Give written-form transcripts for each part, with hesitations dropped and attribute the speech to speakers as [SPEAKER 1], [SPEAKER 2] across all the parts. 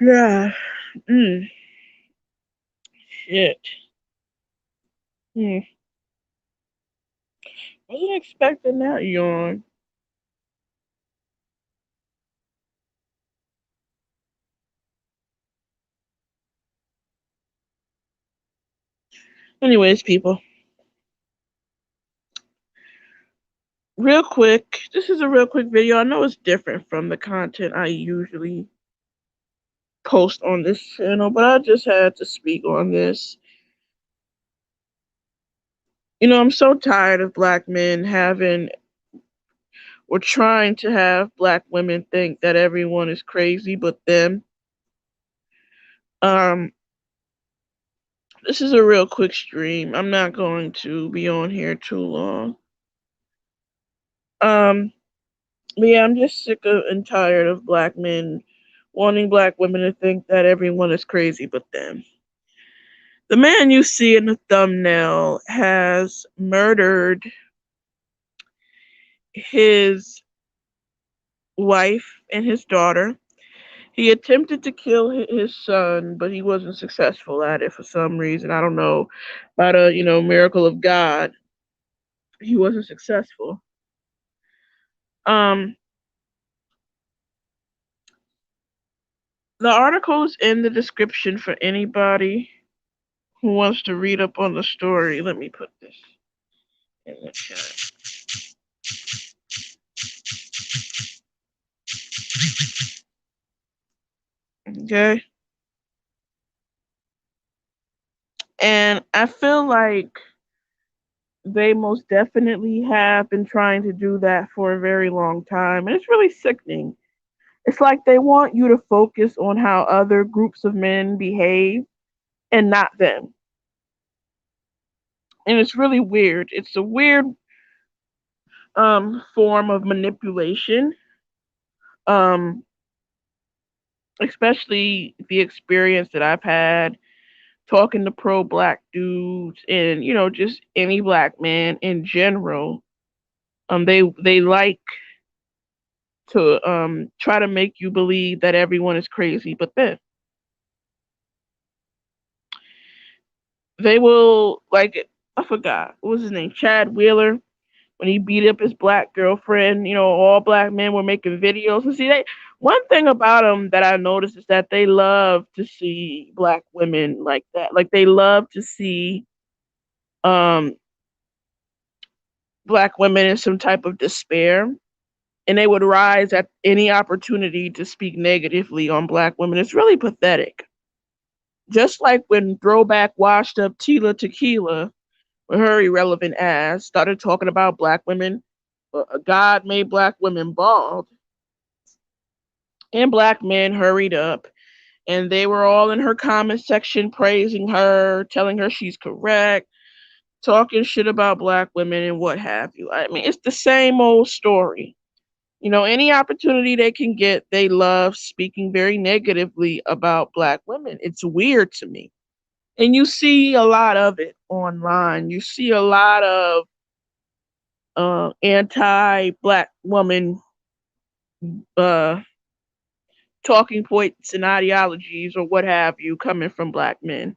[SPEAKER 1] Yeah. Mm, shit. Hmm. Wasn't expecting that yawn. Anyways, people, real quick, this is a real quick video. I know it's different from the content I usually post on this channel, but I just had to speak on this. I'm so tired of black men having or trying to have black women think that everyone is crazy but them. Um, this is a real quick stream. I'm not going to be on here too long. Um, but yeah, I'm just sick of and tired of black men wanting black women to think that everyone is crazy but them. The man you see in the thumbnail has murdered his wife and his daughter. He attempted to kill his son, but he wasn't successful at it for some reason. I don't know, by the miracle of God, he wasn't successful. Um, the article is in the description for anybody who wants to read up on the story. Let me put this in the chat. Okay, and I feel like they most definitely have been trying to do that for a very long time, and it's really sickening. It's like they want you to focus on how other groups of men behave and not them. And it's really weird. It's a weird form of manipulation. Um Especially the experience that I've had talking to pro black dudes and just any black man in general. They like to try to make you believe that everyone is crazy, but then they will, like, I forgot what was his name, Chad Wheeler, when he beat up his black girlfriend. All black men were making videos. And see, one thing about them that I noticed is that they love to see black women like that. Like they love to see um black women in some type of despair, and they would rise at any opportunity to speak negatively on black women. It's really pathetic. Just like when throwback washed up Tila Tequila with her irrelevant ass started talking about black women. God made black women bald, and black men hurried up, and they were all in her comment section praising her, telling her she's correct, talking shit about black women and what have you. I mean, it's the same old story. Any opportunity they can get, they love speaking very negatively about black women. It's weird to me. And you see a lot of it online. You see a lot of anti black woman uh, talking points and ideologies or what have you coming from black men.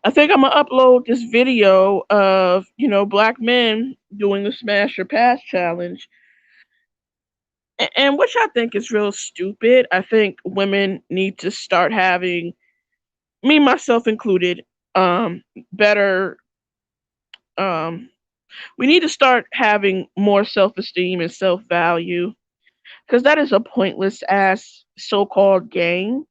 [SPEAKER 1] I think I'm gonna upload this video of black men doing the smash or pass challenge, and which I think is real stupid. I think women need to start having, me myself included, better. Um, we need to start having more self esteem and self value, because that is a pointless ass so called game.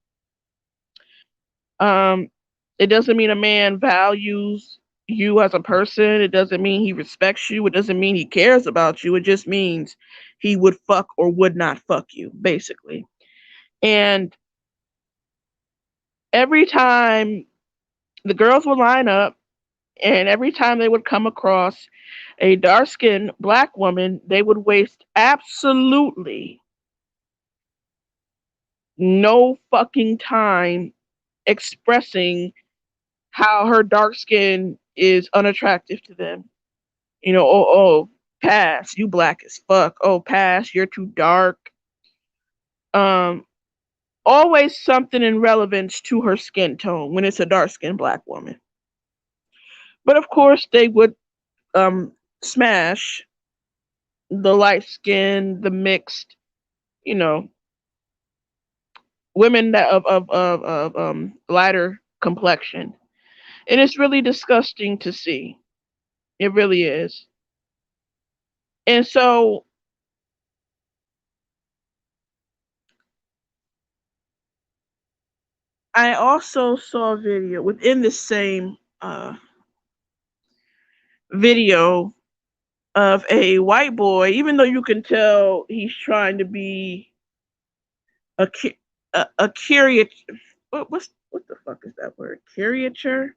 [SPEAKER 1] Um, it doesn't mean a man values you as a person. It doesn't mean he respects you. It doesn't mean he cares about you. It just means he would fuck or would not fuck you, basically. And every time the girls would line up, and every time they would come across a dark skinned black woman, they would waste absolutely no fucking time expressing how her dark skin is unattractive to them. Oh, pass, you black as fuck. Oh, pass, you're too dark. Um, always something in relevance to her skin tone when it's a dark skinned black woman. But of course, they would um, smash the light skin, the mixed, you know, women that of lighter complexion. And it's really disgusting to see. It really is. And so I also saw a video within the same video of a white boy, even though you can tell he's trying to be a a caricature. What the fuck is that word? Caricature?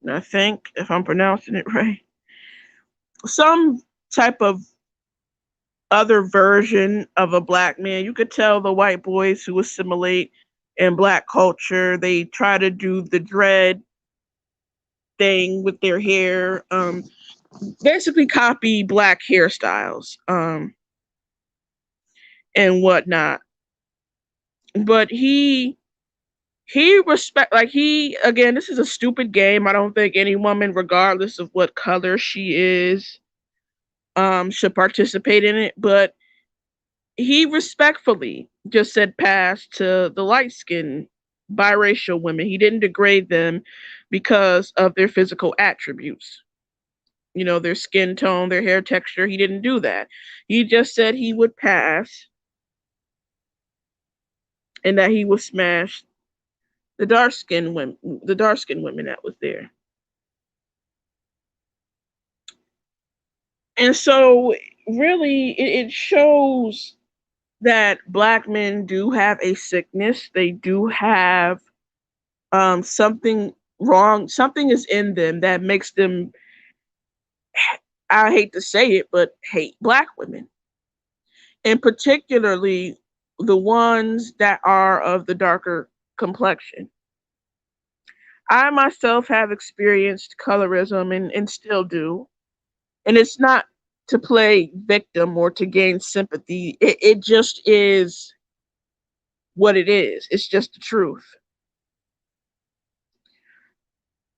[SPEAKER 1] I think if I'm pronouncing it right, some type of other version of a black man. You could tell the white boys who assimilate in black culture. They try to do the dread thing with their hair. Basically copy black hairstyles and whatnot. But he respect like he again. This is a stupid game. I don't think any woman, regardless of what color she is, should participate in it. But he respectfully just said pass to the light skinned biracial women. He didn't degrade them because of their physical attributes, their skin tone, their hair texture. He didn't do that. He just said he would pass and that he would smash the dark skinned women that was there. And so really it shows that black men do have a sickness. They do have something wrong. Something is in them that makes them, I hate to say it, but hate black women. And particularly the ones that are of the darker complexion. I myself have experienced colorism and still do. And it's not to play victim or to gain sympathy. It just is what it is. It's just the truth.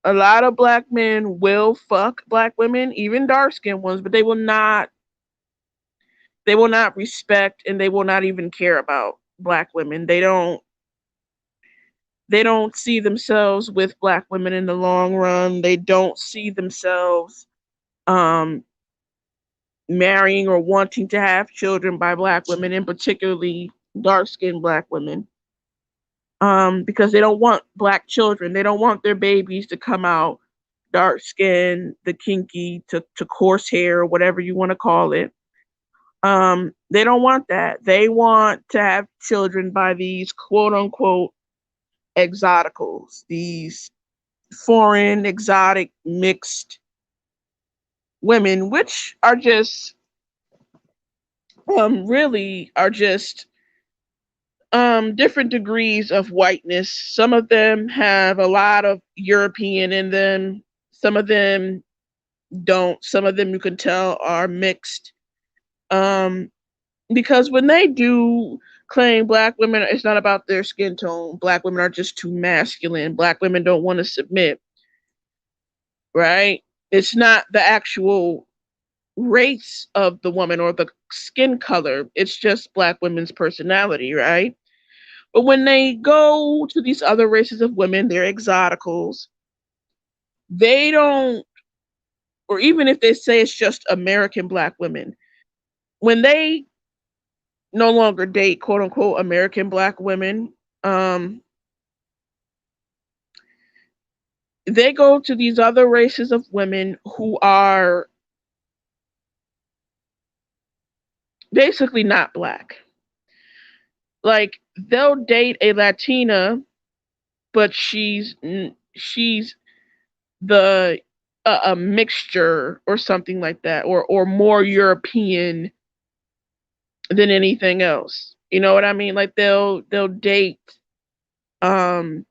[SPEAKER 1] A lot of black men will fuck black women, even dark skinned ones, but they will not respect and they will not even care about black women. They don't see themselves with black women in the long run. They don't see themselves um marrying or wanting to have children by black women, and particularly dark skinned black women. Because they don't want black children. They don't want their babies to come out dark skin, the kinky to coarse hair, or whatever you want to call it. They don't want that. They want to have children by these quote unquote exoticals, these foreign, exotic, mixed women, which are just really are just different degrees of whiteness. Some of them have a lot of European in them. Some of them don't. Some of them you can tell are mixed. Um, because when they do claim black women, it's not about their skin tone. Black women are just too masculine. Black women don't want to submit, right? It's not the actual race of the woman or the skin color. It's just black women's personality, right? But when they go to these other races of women, they're exoticals. They don't, or even if they say it's just American black women, when they no longer date quote unquote American black women, um, they go to these other races of women who are basically not black. Like they'll date a Latina, but she's the a mixture or something like that, or more European than anything else. You know what I mean? Like they'll date um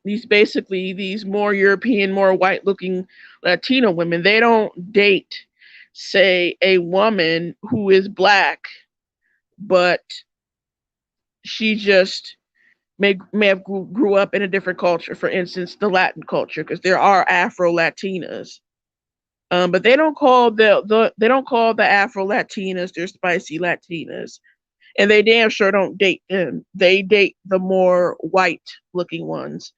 [SPEAKER 1] these more European, more white looking Latino women. They don't date, say, a woman who is black, but She just may have grew up in a different culture. For instance, the Latin culture, because there are Afro Latinas. But they don't call they don't call the Afro Latinas their spicy Latinas, and they damn sure don't date them. They date the more white looking ones.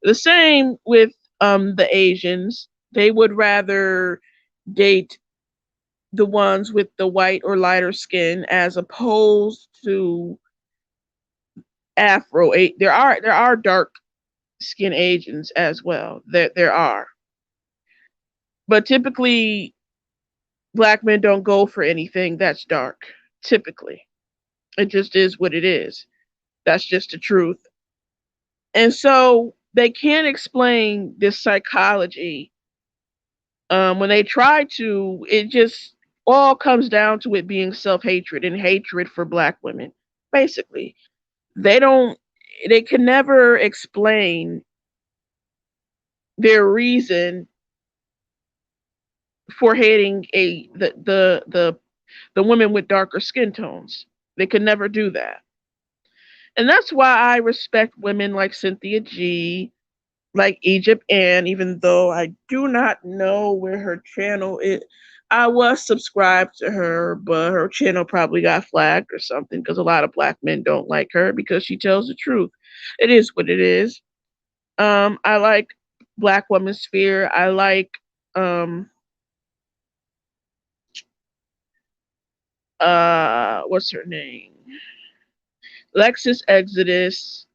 [SPEAKER 1] The same with the Asians. They would rather date the ones with the white or lighter skin as opposed to Afro. There are dark skin Asians as well. There are, but typically black men don't go for anything that's dark. Typically, it just is what it is. That's just the truth. And so they can't explain this psychology. When they try to, it just all comes down to it being self hatred and hatred for black women. Basically, they don't. They can never explain their reason for hating the women with darker skin tones. They could never do that. And that's why I respect women like Cynthia G, like Egypt Ann, even though I do not know where her channel is. I was subscribed to her, but her channel probably got flagged or something because a lot of black men don't like her because she tells the truth. It is what it is. I like Black Woman Sphere. I like um what's her name? Lexus Exodus.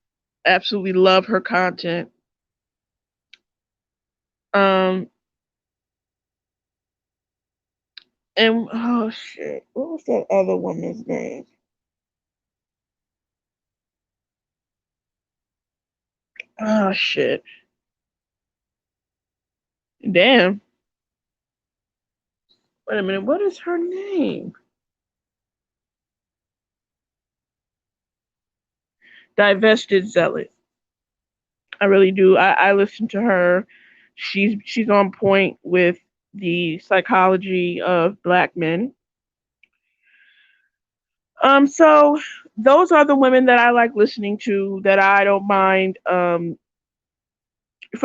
[SPEAKER 1] Absolutely love her content. Um and oh shit, what was that other woman's name? Oh shit. Damn. Wait a minute, what is her name? Divested Zealot. I really do. I listen to her. She's on point with the psychology of black men. So those are the women that I like listening to that I don't mind for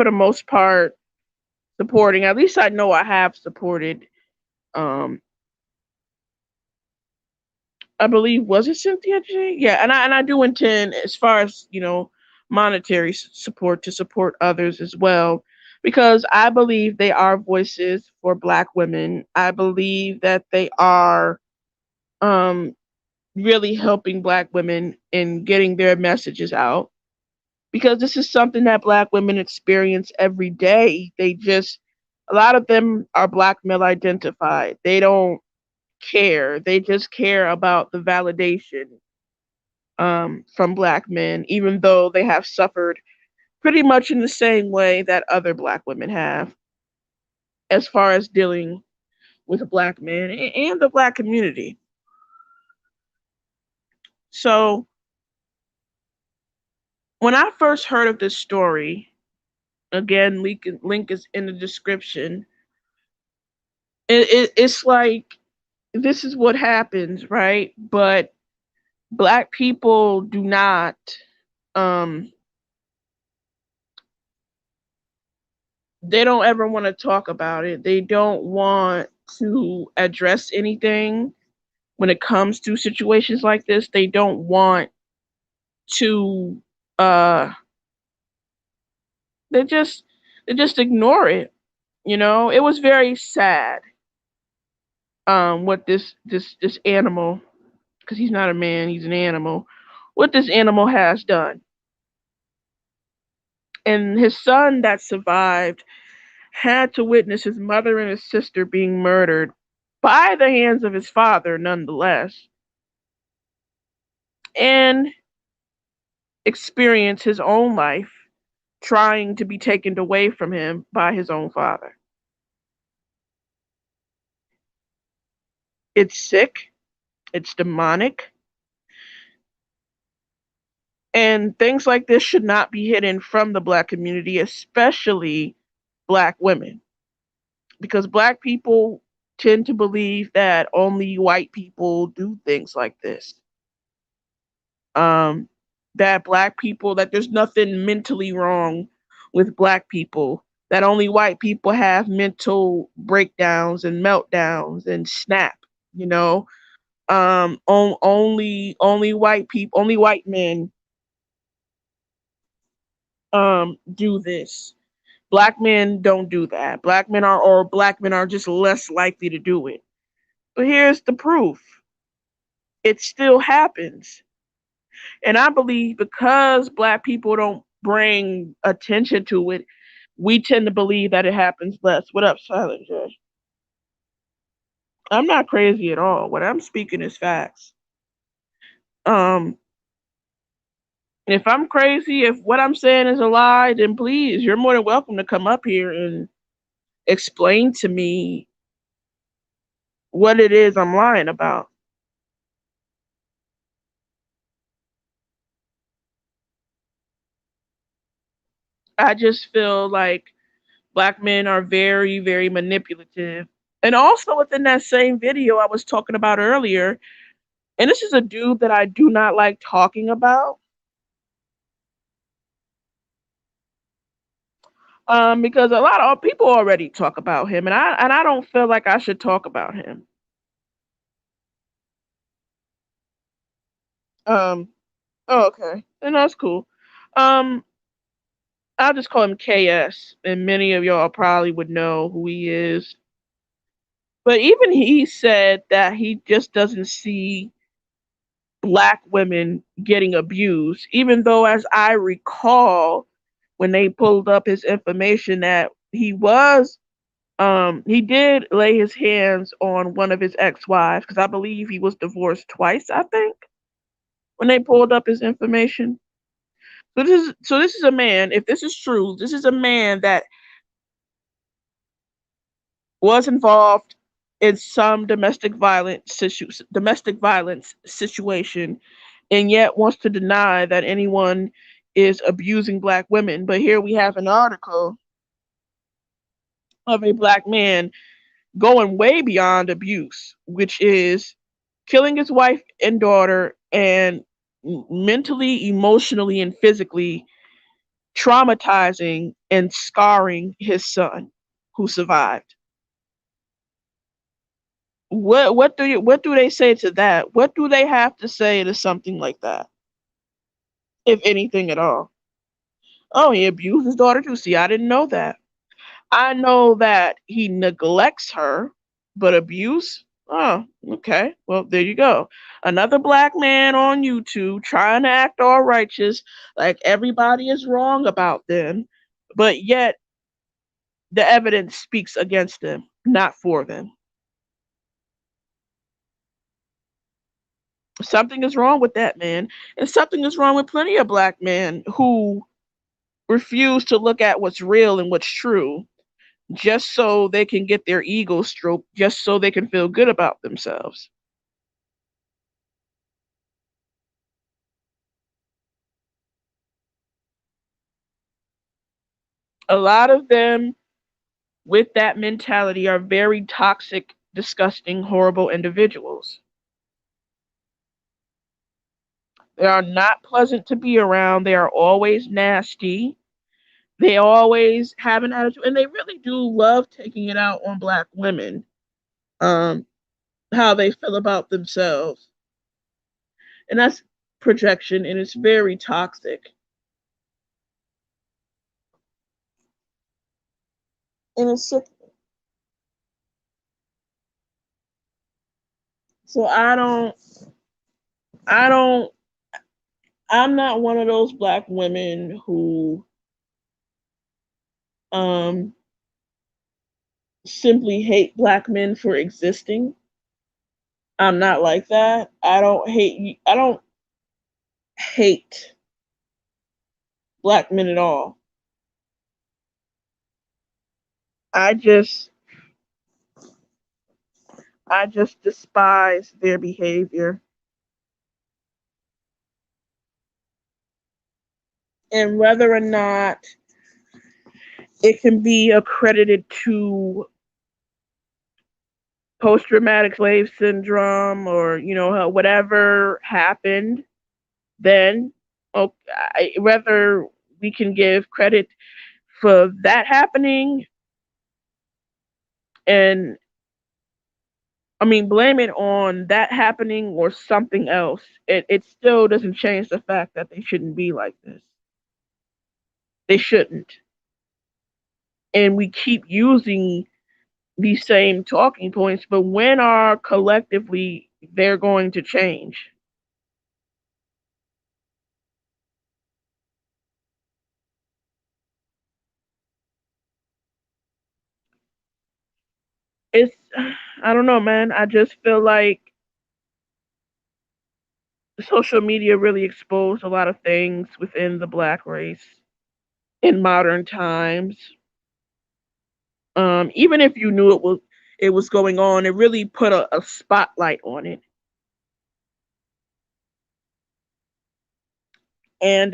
[SPEAKER 1] the most part supporting. At least I know I have supported um I believe was it Cynthia J? Yeah, and I do intend, as far as monetary support, to support others as well, because I believe they are voices for Black women. I believe that they are um, really helping Black women in getting their messages out, because this is something that Black women experience every day. They just, a lot of them are Black male identified. They don't care. They just care about the validation from Black men, even though they have suffered pretty much in the same way that other Black women have, as far as dealing with Black men and the Black community. So when I first heard of this story, again, link is in the description. It's like this is what happens, right? But Black people do not. Um, they don't ever want to talk about it. They don't want to address anything when it comes to situations like this. They don't want to uh they just they just ignore it. It was very sad what this animal, because he's not a man, he's an animal, what this animal has done. And his son that survived had to witness his mother and his sister being murdered by the hands of his father, nonetheless, and experience his own life trying to be taken away from him by his own father. It's sick, it's demonic, and things like this should not be hidden from the Black community, especially Black women, because Black people tend to believe that only white people do things like this. that black people, that there's nothing mentally wrong with black people, that only white people have mental breakdowns and meltdowns and snap, you know. Only white people, only white men do this. Black men don't do that. Black men are just less likely to do it. But here's the proof. It still happens. And I believe because black people don't bring attention to it, we tend to believe that it happens less. What up, Silent Judge? I'm not crazy at all. What I'm speaking is facts. Um, if I'm crazy, if what I'm saying is a lie, then please, you're more than welcome to come up here and explain to me what it is I'm lying about. I just feel like black men are very, very manipulative. And also within that same video I was talking about earlier, and this is a dude that I do not like talking about, because a lot of people already talk about him, and I don't feel like I should talk about him. Um, oh, okay, and that's cool. Um, I'll just call him KS, and many of y'all probably would know who he is. But even he said that he just doesn't see black women getting abused, even though, as I recall, when they pulled up his information, that he did lay his hands on one of his ex-wives, because I believe he was divorced twice, I think, when they pulled up his information. So this is a man, if this is true, this is a man that was involved in some domestic violence situation, and yet wants to deny that anyone is abusing black women. But here we have an article of a black man going way beyond abuse, which is killing his wife and daughter and mentally, emotionally, and physically traumatizing and scarring his son who survived. What do they say to that? What do they have to say to something like that, if anything at all? Oh, he abused his daughter too. See, I didn't know that. I know that he neglects her, but abuse? Oh, okay. Well, there you go. Another black man on YouTube trying to act all righteous, like everybody is wrong about them, but yet the evidence speaks against them, not for them. Something is wrong with that man, and something is wrong with plenty of black men who refuse to look at what's real and what's true, just so they can get their ego stroked, just so they can feel good about themselves. A lot of them with that mentality are very toxic, disgusting, horrible individuals. They are not pleasant to be around. They are always nasty. They always have an attitude, and they really do love taking it out on black women. Um, how they feel about themselves, and that's projection, and it's very toxic. And it's sick. So I don't, I'm not one of those black women who um simply hate black men for existing. I'm not like that. I don't hate black men at all. I just I just despise their behavior. And whether or not it can be accredited to post traumatic slave syndrome, or whatever happened then, Oh, whether we can give credit for that happening, and I mean, blame it on that happening or something else. It still doesn't change the fact that they shouldn't be like this. They shouldn't. And we keep using these same talking points, but when are collectively they're going to change? It's, I don't know, man. I just feel like social media really exposed a lot of things within the black race in modern times. Even if you knew it was going on, it really put a spotlight on it. And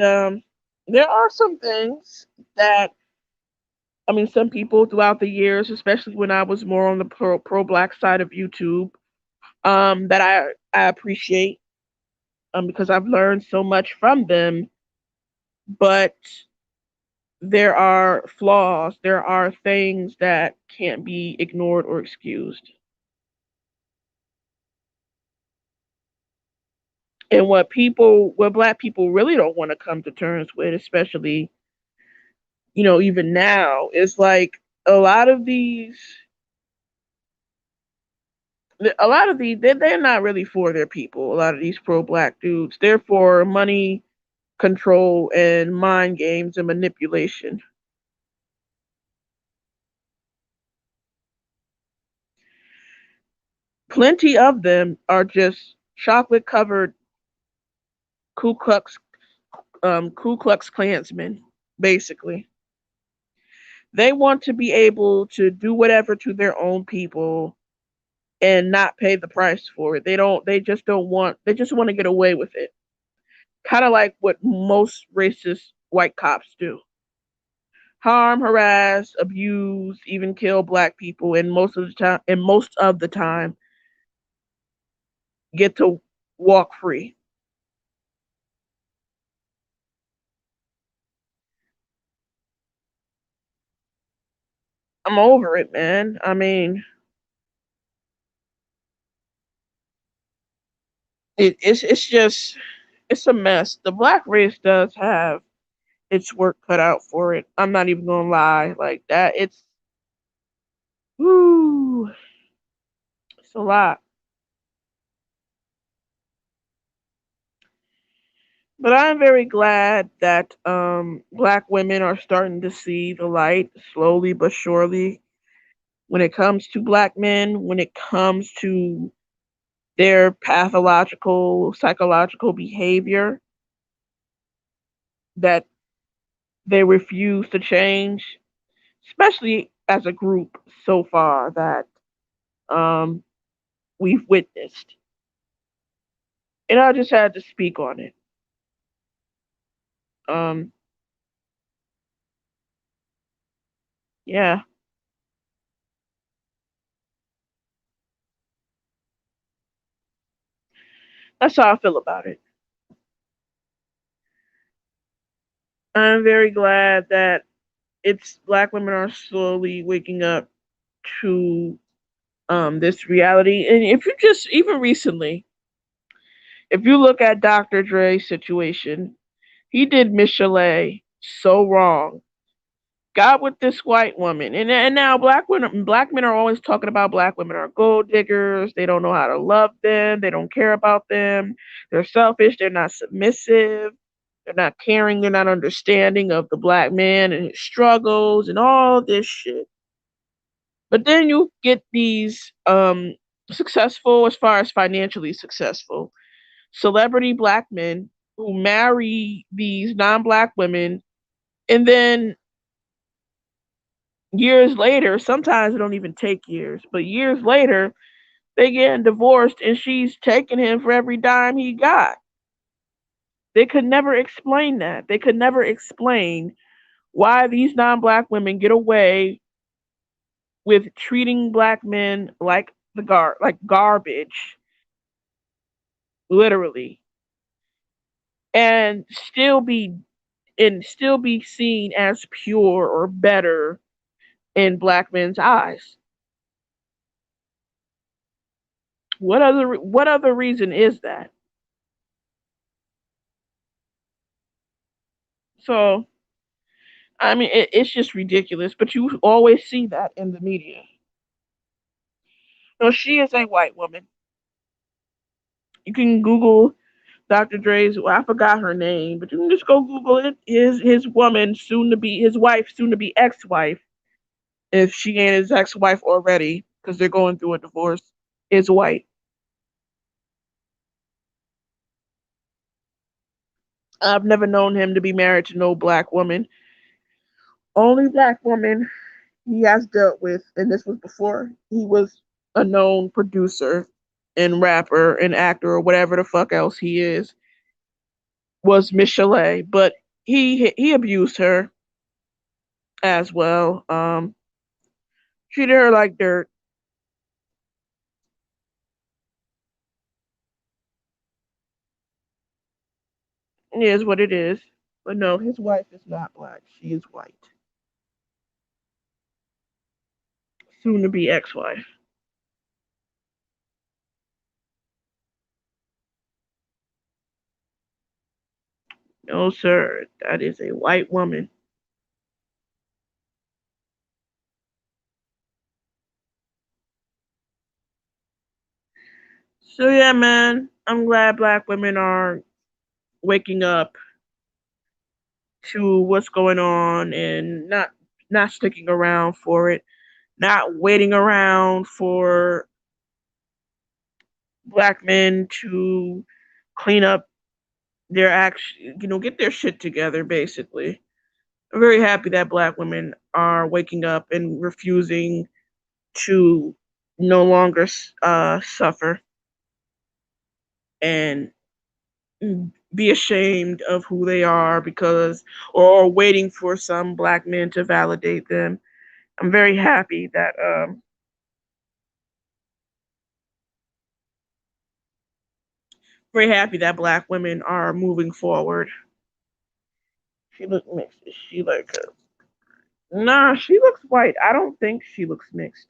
[SPEAKER 1] there are some things that, I mean, some people throughout the years, especially when I was more on the pro black side of YouTube, that I appreciate, because I've learned so much from them. But there are flaws. There are things that can't be ignored or excused. And what black people really don't want to come to terms with, especially, even now, is like a lot of these, they're not really for their people. A lot of these pro black dudes, they're for money, control, and mind games and manipulation. Plenty of them are just chocolate covered Ku Klux Ku Klux Klansmen, basically. They want to be able to do whatever to their own people and not pay the price for it. They just want to get away with it. Kind of like what most racist white cops do. Harm, harass, abuse, even kill black people, and most of the time get to walk free. I'm over it, man. I mean, it's just it's a mess. The black race does have its work cut out for it. I'm not even gonna lie, like that. Whoo, it's a lot. But I'm very glad that black women are starting to see the light slowly but surely when it comes to black men, when it comes to their pathological, psychological behavior that they refuse to change, especially as a group so far that um, we've witnessed. And I just had to speak on it. Um, yeah, that's how I feel about it. I'm very glad that it's black women are slowly waking up to this reality. And if you just even recently, if you look at Dr. Dre's situation, he did Miss Chalet so wrong. Got with this white woman, and now black men are always talking about black women are gold diggers. They don't know how to love them. They don't care about them. They're selfish. They're not submissive. They're not caring. They're not understanding of the black man and his struggles and all this shit. But then you get these successful, as far as financially successful, celebrity black men who marry these non-black women, and then years later, sometimes it don't even take years, but years later, they getting divorced and she's taking him for every dime he got. They could never explain that. They could never explain why these non-black women get away with treating black men like like garbage, literally. and still be seen as pure or better in black men's eyes. What other reason is that? So I mean, it's just ridiculous. But you always see that in the media. No, she is a white woman. You can Google Dr. Dre's. Well, I forgot her name, but you can just go Google it. His woman, soon to be his wife, soon to be ex-wife, if she ain't his ex-wife already, because they're going through a divorce, is white. I've never known him to be married to no black woman. Only black woman he has dealt with, and this was before he was a known producer and rapper and actor or whatever the fuck else he is, was Miss Chalet. But he abused her as well. Treated her like dirt. It is what it is. But no, his wife is not black. She is white. Soon to be ex-wife. No, sir. That is a white woman. So yeah, man. I'm glad black women are waking up to what's going on and not sticking around for it, not waiting around for black men to clean up their action, get their shit together basically. I'm very happy that black women are waking up and refusing to no longer suffer and be ashamed of who they are because or waiting for some black men to validate them. I'm very happy that black women are moving forward. She looks mixed. Is she like a Nah, she looks white. I don't think she looks mixed.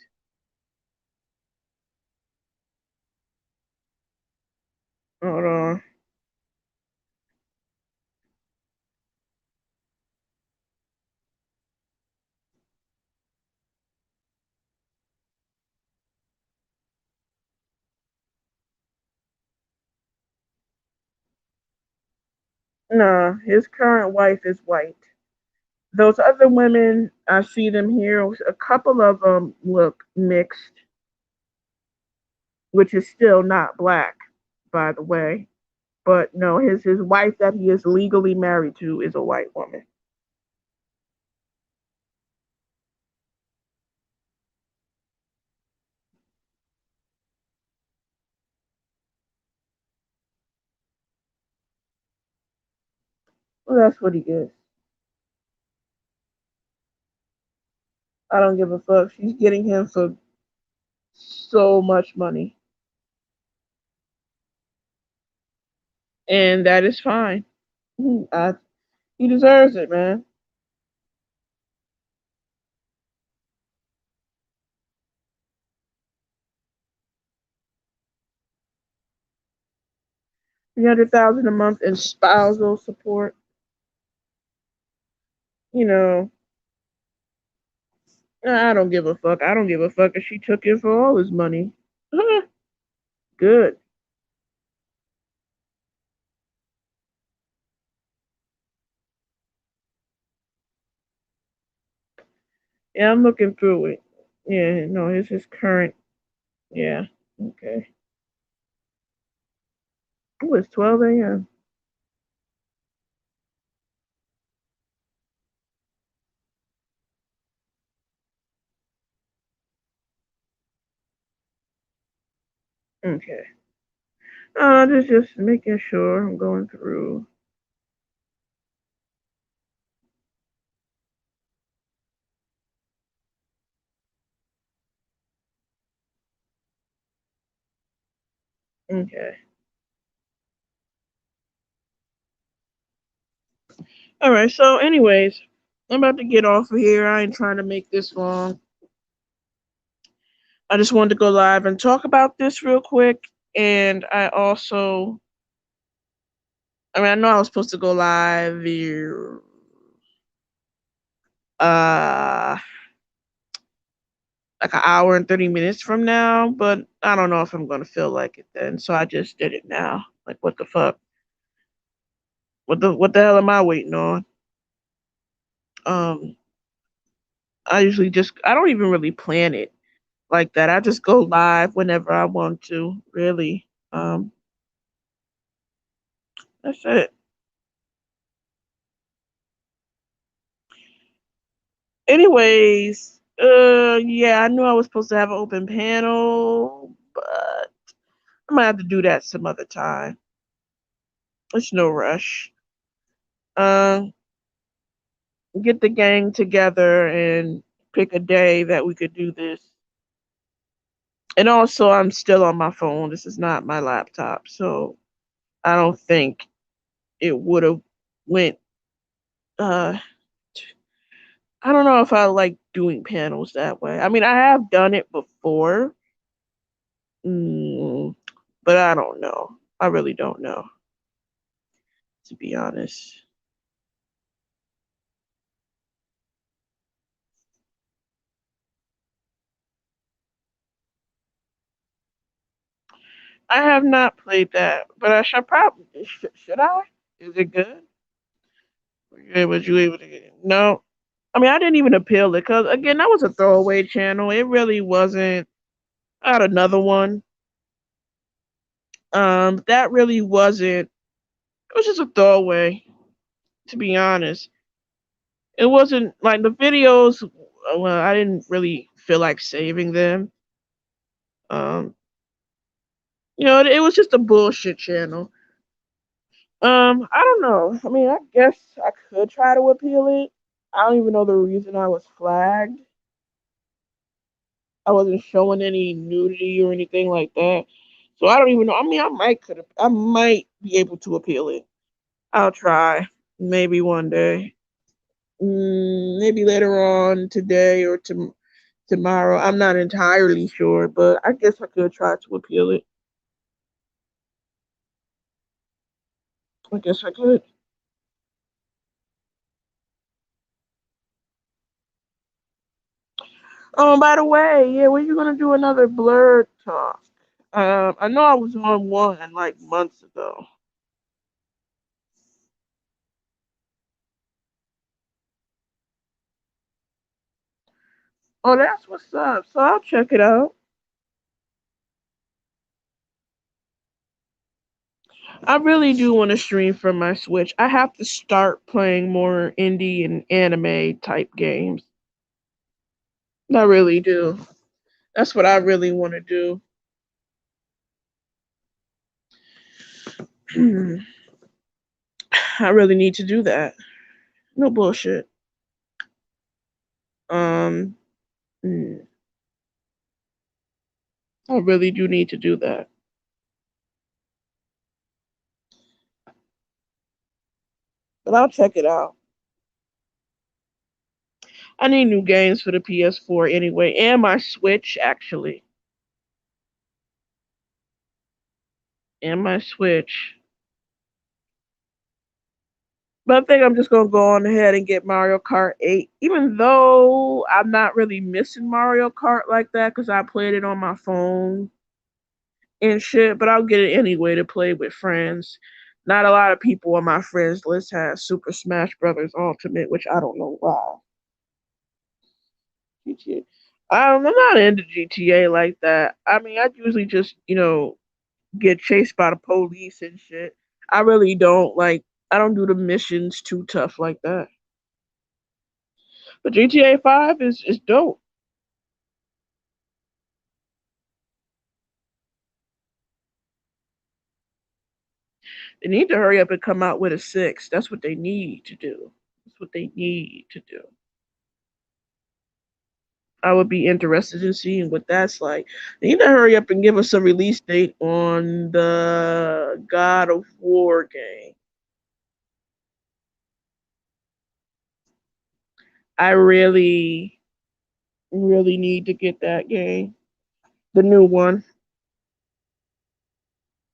[SPEAKER 1] Hold on. Nah, his current wife is white. Those other women, I see them here. A couple of them look mixed, which is still not black, by the way. But no, his wife that he is legally married to is a white woman. Well, that's what he is. I don't give a fuck. She's getting him for so much money, and that is fine. He deserves it, man. 300,000 a month in spousal support. You know, I don't give a fuck. I don't give a fuck if she took it for all his money. Good. Yeah, I'm looking through it. Yeah, no, it's his current. Yeah. Okay. Oh, it's 12 a.m. Okay. Just making sure I'm going through. Okay. All right. So, anyways, I'm about to get off of here. I ain't trying to make this long. I just wanted to go live and talk about this real quick. And I also, I mean, I know I was supposed to go live here, uh, like an hour and 30 minutes from now, but I don't know if I'm going to feel like it then. So I just did it now. Like, what the fuck? What the hell am I waiting on? Um, I usually just, I don't even really plan it like that. I just go live whenever I want to, really. That's it. Anyways, yeah, I knew I was supposed to have an open panel, but I might have to do that some other time. It's no rush. Um, get the gang together and pick a day that we could do this. And also, I'm still on my phone. This is not my laptop, so I don't think it would have went. Uh, I don't know if I like doing panels that way. I mean, I have done it before, mm, but I don't know. I really don't know, to be honest. I have not played that, but I should probably. Should I? Is it good? Was you able to get it? No. I mean, I didn't even appeal it because, again, that was a throwaway channel. It really wasn't. I had another one. That really wasn't. It was just a throwaway, to be honest. It wasn't like the videos. Well, I didn't really feel like saving them. Um, it was just a bullshit channel. I don't know. I mean, I guess I could try to appeal it. I don't even know the reason I was flagged. I wasn't showing any nudity or anything like that. So I don't even know. I mean, I might be able to appeal it. I'll try. Maybe one day. Maybe later on today or tomorrow. I'm not entirely sure, but I guess I could try to appeal it. I guess I could. Oh, by the way, yeah, when you gonna do another blurred talk? I know I was on one like months ago. Oh, that's what's up. So I'll check it out. I really do want to stream from my Switch. I have to start playing more indie and anime type games. I really do. That's what I really want to do. I really need to do that. No bullshit. Um, mm, I really do need to do that. But I'll check it out. I need new games for the PS4 anyway, and my Switch actually, and my Switch. But I think I'm just gonna go on ahead and get Mario Kart 8, even though I'm not really missing Mario Kart like that because I played it on my phone and shit. But I'll get it anyway to play with friends. Not a lot of people on my friends list have Super Smash Brothers Ultimate, which I don't know why. GTA. I'm not into GTA like that. I mean, I usually just get chased by the police and shit. I really don't like. I don't do the missions too tough like that. But GTA 5 is dope. They need to hurry up and come out with a six. That's what they need to do. That's what they need to do. I would be interested in seeing what that's like. They need to hurry up and give us a release date on the God of War game. I really, really need to get that game. The new one.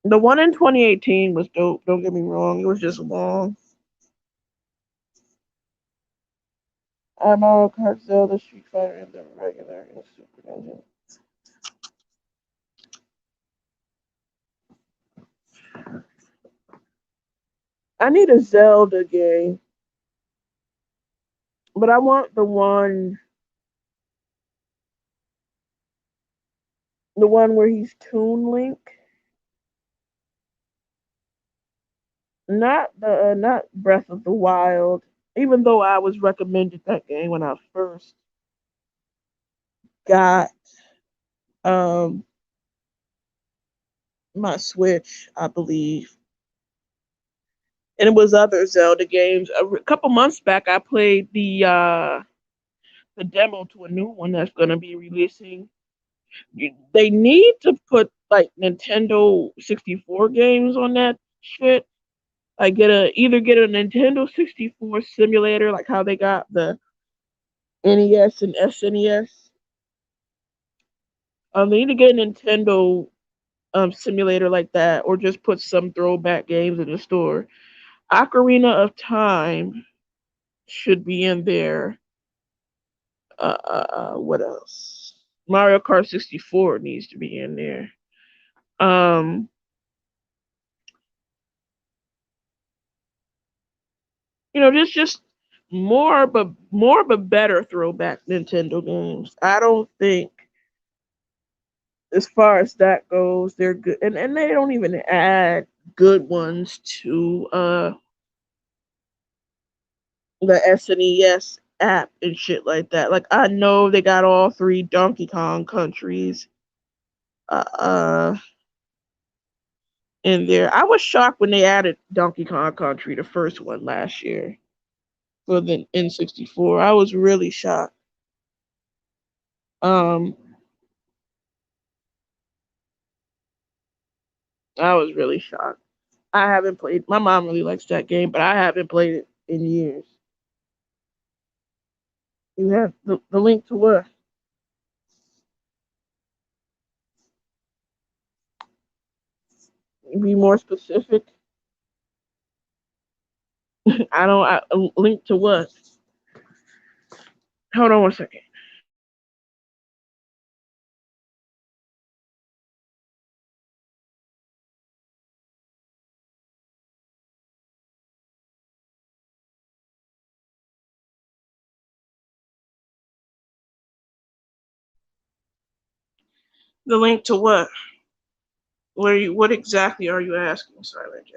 [SPEAKER 1] The one in 2018 was dope. Don't get me wrong. It was just long. Mario Kart, Zelda, Street Fighter, and the regular and Super Nintendo. I need a Zelda game, but I want the one where he's Toon Link, not Breath of the Wild. Even though I was recommended that game when I first got um my Switch, I believe, and it was other Zelda games. A couple months back, I played the demo to a new one that's going to be releasing. They need to put like Nintendo 64 games on that shit. Like get a Nintendo 64 simulator, like how they got the NES and SNES. They need to get a Nintendo simulator like that, or just put some throwback games in the store. Ocarina of Time should be in there. What else? Mario Kart 64 needs to be in there. Um, just more but better throwback Nintendo games. I don't think, as far as that goes, they're good, and they don't even add good ones to the SNES app and shit like that. Like I know they got all three Donkey Kong countries uh, uh in there. I was shocked when they added Donkey Kong Country, the first one last year for the N64. I was really shocked. Um, I was really shocked. I haven't played. My mom really likes that game, but I haven't played it in years. You have the link to what? Be more specific. I don't. A link to what? Hold on one second. The link to what? What exactly are you asking, Silent J?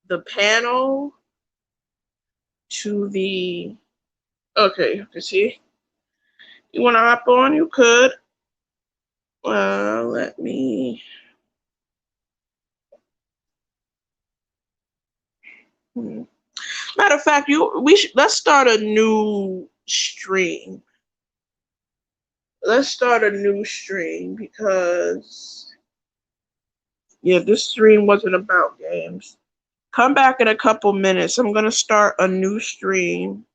[SPEAKER 1] The panel to the. Okay, you can see. You want to hop on? You could. Let me. Hmm. Matter of fact, let's start a new stream. Let's start a new stream because yeah, this stream wasn't about games. Come back in a couple minutes. I'm gonna start a new stream,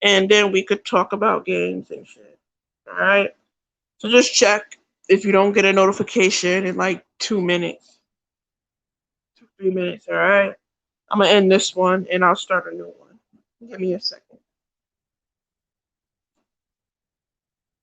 [SPEAKER 1] and then we could talk about games and shit. All right. So just check if you don't get a notification in like 2 minutes, 2 3 minutes. All right. I'm gonna end this one and I'll start a new one. Give me a second.